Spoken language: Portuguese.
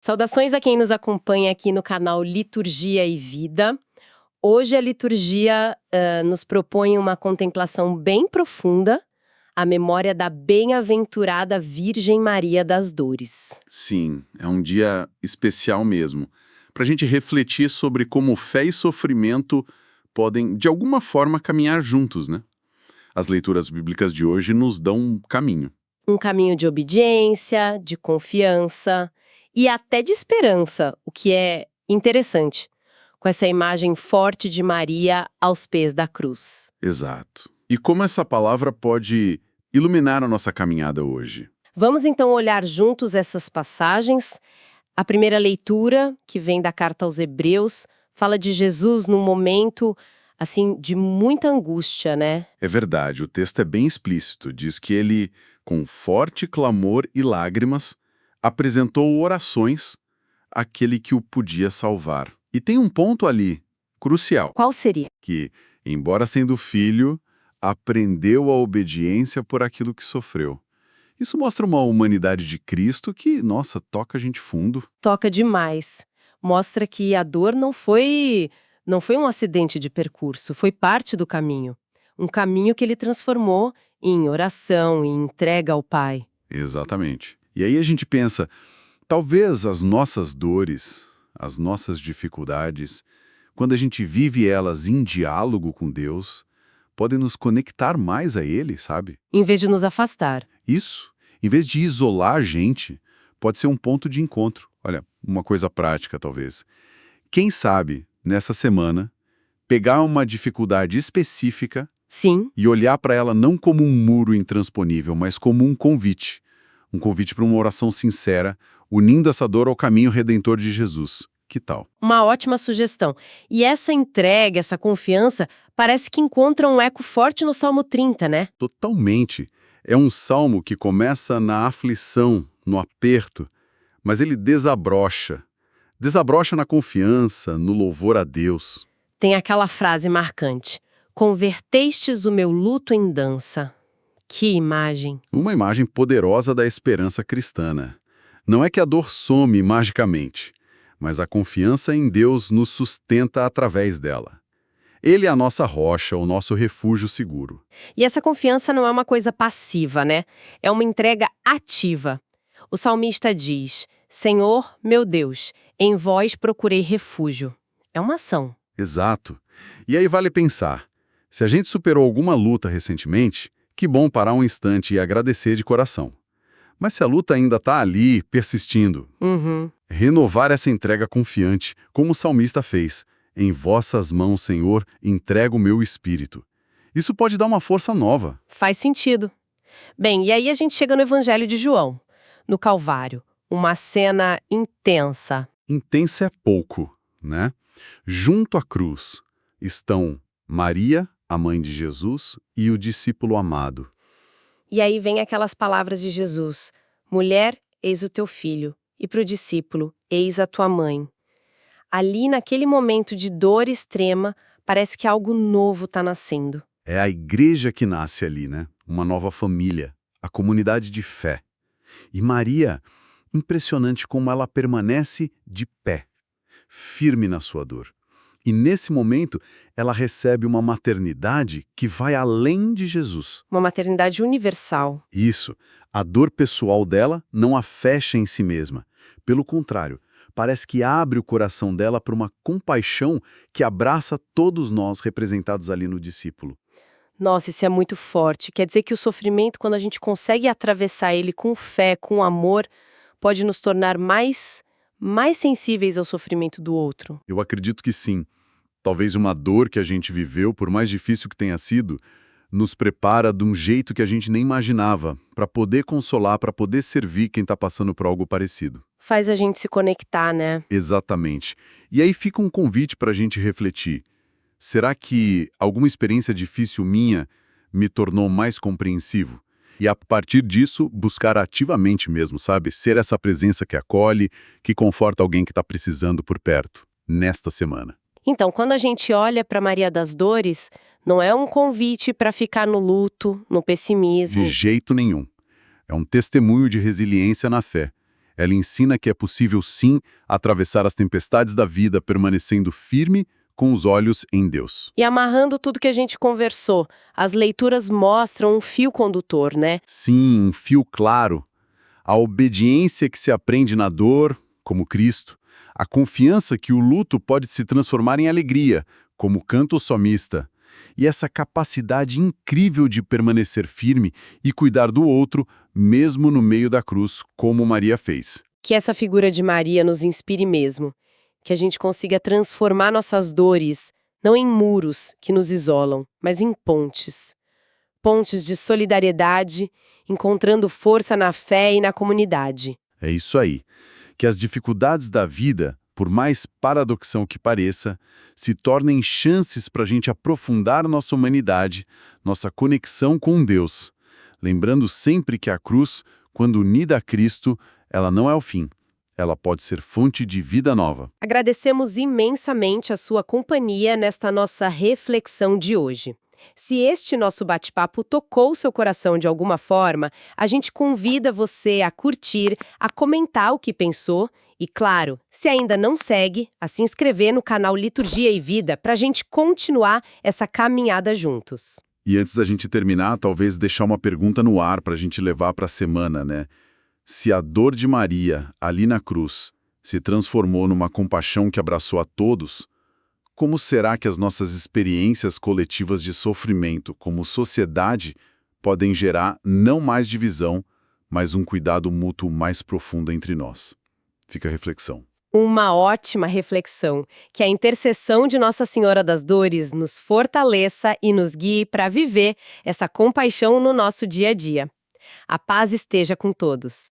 Saudações a quem nos acompanha aqui no canal Liturgia e Vida. Hoje a liturgia nos propõe uma contemplação bem profunda, a memória da bem-aventurada Virgem Maria das Dores. Sim, é um dia especial mesmo, para a gente refletir sobre como fé e sofrimento podem, de alguma forma, caminhar juntos, né? As leituras bíblicas de hoje nos dão um caminho. Um caminho de obediência, de confiança e até de esperança, o que é interessante, com essa imagem forte de Maria aos pés da cruz. Exato. E como essa palavra pode iluminar a nossa caminhada hoje? Vamos então olhar juntos essas passagens. A primeira leitura, que vem da carta aos Hebreus, fala de Jesus num momento, assim, de muita angústia, né? É verdade, o texto é bem explícito. Diz que ele, com forte clamor e lágrimas, apresentou orações àquele que o podia salvar. E tem um ponto ali, crucial, Qual seria? que, embora sendo filho, aprendeu a obediência por aquilo que sofreu. Isso mostra uma humanidade de Cristo que, nossa, toca a gente fundo. Toca demais. Mostra que a dor não foi um acidente de percurso, foi parte do caminho. Um caminho que ele transformou em oração, em entrega ao Pai. Exatamente. E aí a gente pensa, talvez as nossas dores, as nossas dificuldades, quando a gente vive elas em diálogo com Deus, podem nos conectar mais a Ele, sabe? Em vez de nos afastar. Isso, em vez de isolar a gente, pode ser um ponto de encontro. Olha, uma coisa prática talvez. Quem sabe, nessa semana, pegar uma dificuldade específica Sim, e olhar para ela não como um muro intransponível, mas como um convite. Um convite para uma oração sincera, unindo essa dor ao caminho redentor de Jesus. Que tal? uma ótima sugestão. E essa entrega, essa confiança, parece que encontra um eco forte no Salmo 30, né? Totalmente. É um salmo que começa na aflição, no aperto, mas ele desabrocha. Desabrocha na confiança, no louvor a Deus. Tem aquela frase marcante: convertestes o meu luto em dança. Que imagem! Uma imagem poderosa da esperança cristã, né? Não é que a dor some magicamente, mas a confiança em Deus nos sustenta através dela. Ele é a nossa rocha, o nosso refúgio seguro. E essa confiança não é uma coisa passiva, né? É uma entrega ativa. O salmista diz: Senhor, meu Deus, em vós procurei refúgio. É uma ação. Exato. E aí vale pensar, se a gente superou alguma luta recentemente, que bom parar um instante e agradecer de coração. Mas se a luta ainda está ali, persistindo, Uhum. renovar essa entrega confiante, como o salmista fez. Em vossas mãos, Senhor, entrego o meu espírito. Isso pode dar uma força nova. Faz sentido. Bem, e aí a gente chega no Evangelho de João, no Calvário. Uma cena intensa. Intensa é pouco, né? Junto à cruz estão Maria, a mãe de Jesus, e o discípulo amado. E aí vem aquelas palavras de Jesus: mulher, eis o teu filho. E para o discípulo: eis a tua mãe. Ali, naquele momento de dor extrema, parece que algo novo está nascendo. É a igreja que nasce ali, né? Uma nova família, a comunidade de fé. E Maria, impressionante como ela permanece de pé, firme na sua dor. E nesse momento, ela recebe uma maternidade que vai além de Jesus. Uma maternidade universal. Isso, a dor pessoal dela não a fecha em si mesma. Pelo contrário, parece que abre o coração dela para uma compaixão que abraça todos nós representados ali no discípulo. Nossa, isso é muito forte. Quer dizer que o sofrimento, quando a gente consegue atravessar ele com fé, com amor, pode nos tornar mais sensíveis ao sofrimento do outro. Eu acredito que sim. Talvez uma dor que a gente viveu, por mais difícil que tenha sido, nos prepara de um jeito que a gente nem imaginava, para poder consolar, para poder servir quem está passando por algo parecido. Faz a gente se conectar, né? Exatamente. E aí fica um convite para a gente refletir. Será que alguma experiência difícil minha me tornou mais compreensivo? E a partir disso, buscar ativamente mesmo, sabe? Ser essa presença que acolhe, que conforta alguém que está precisando por perto, nesta semana. Então, quando a gente olha para Maria das Dores, não é um convite para ficar no luto, no pessimismo. De jeito nenhum. É um testemunho de resiliência na fé. Ela ensina que é possível, sim, atravessar as tempestades da vida permanecendo firme com os olhos em Deus. E amarrando tudo que a gente conversou, as leituras mostram um fio condutor, né? Sim, um fio claro. A obediência que se aprende na dor, como Cristo. A confiança que o luto pode se transformar em alegria, como canta o salmista. E essa capacidade incrível de permanecer firme e cuidar do outro, mesmo no meio da cruz, como Maria fez. Que essa figura de Maria nos inspire mesmo. Que a gente consiga transformar nossas dores, não em muros que nos isolam, mas em pontes. Pontes de solidariedade, encontrando força na fé e na comunidade. É isso aí. Que as dificuldades da vida, por mais paradoxal que pareça, se tornem chances para a gente aprofundar nossa humanidade, nossa conexão com Deus. Lembrando sempre que a cruz, quando unida a Cristo, ela não é o fim. Ela pode ser fonte de vida nova. Agradecemos imensamente a sua companhia nesta nossa reflexão de hoje. Se este nosso bate-papo tocou seu coração de alguma forma, a gente convida você a curtir, a comentar o que pensou e, claro, se ainda não segue, a se inscrever no canal Liturgia e Vida para a gente continuar essa caminhada juntos. E antes da gente terminar, talvez deixar uma pergunta no ar para a gente levar para a semana, né? Se a dor de Maria, ali na cruz, se transformou numa compaixão que abraçou a todos, como será que as nossas experiências coletivas de sofrimento como sociedade podem gerar não mais divisão, mas um cuidado mútuo mais profundo entre nós? Fica a reflexão. Uma ótima reflexão. Que a intercessão de Nossa Senhora das Dores nos fortaleça e nos guie para viver essa compaixão no nosso dia a dia. A paz esteja com todos.